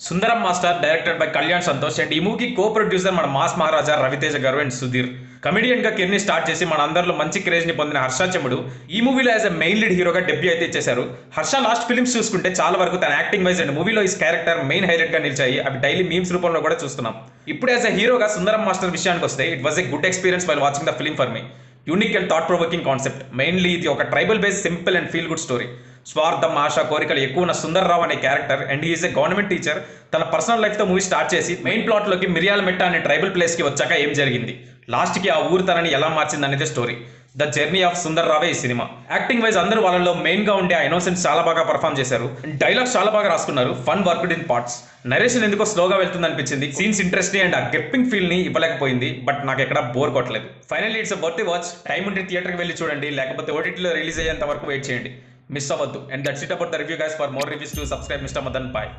Sundaram master directed by Kalyan Santosh and ఈ మూవీకి co producer మన మాస్ మహారాజా రవితేజ గారు అండ్ సుధీర్. కమెడియన్ గా కెరీర్ ని స్టార్ట్ చేసి మన అందరిలో మంచి క్రేజ్ ని పొందిన హర్ష చెముడు ఈ మూవీలో యాజ్ ఎ మెయిన్ లీడ్ హీరోగా డెబ్యూ అయితే ఇచ్చేశారు. హర్ష లాస్ట్ ఫిల్మ్స్ చూసుకుంటే చాలా వరకు తన యాక్టింగ్ వైజ్ అండ్ మూవీలో ఈ క్యారెక్టర్ మెయిన్ హైలైట్ గా నిలిచాయి. అవి డైలీ మీమ్స్ రూపంలో కూడా చూస్తున్నాం. ఇప్పుడు యాజ్ ఎ హీరోగా సుందరం మాస్టర్ విషయానికి వస్తే it was a good experience while watching the film for me. Unique and thought provoking concept. Mainly ఇది ఒక tribal based simple and feel good story. స్వార్థం, ఆశ, కోరికలు ఎక్కువ ఉన్న సుందర్రావు అనే character and is a government teacher తన పర్సనల్ లైఫ్ తో movie start చేసి మెయిన్ ప్లాట్ లోకి మిరియాల మెట్ట అనే ట్రైబల్ ప్లేస్ కి వచ్చాక ఏం జరిగింది, లాస్ట్ కి ఆ ఊరు తనని ఎలా మార్చింది అనేది story. The journey of Sundar రావే ఈ సినిమా. యాక్టింగ్ వైజ్ అందరూ వాళ్ళలో మెయిన్ గా ఉండే ఆ ఇన్నోసెన్స్ చాలా బాగా పర్ఫామ్ చేశారు. డైలాగ్స్ చాలా బాగా రాసుకున్నారు. Fun worked in parts. Narration ఎందుకో స్లోగా వెళ్తుంది అనిపించింది. సీన్స్ ఇంట్రెస్ట్ అండ్ ఆ గ్రిప్పింగ్ ఫీల్ ని ఇవ్వలేకపోయింది. బట్ నాకు ఎక్కడ బోర్ కొట్టలేదు. Finally it's worth watch. Time ఉంటే థియేటర్కి వెళ్ళి చూడండి, లేకపోతే ఓటీటీలో రిలీజ్ అయ్యేంత వరకు వెయిట్ చేయండి. మిస్ అవ్వద్దు. And that's it about the review guys. For more reviews to subscribe mister Madan. Bye.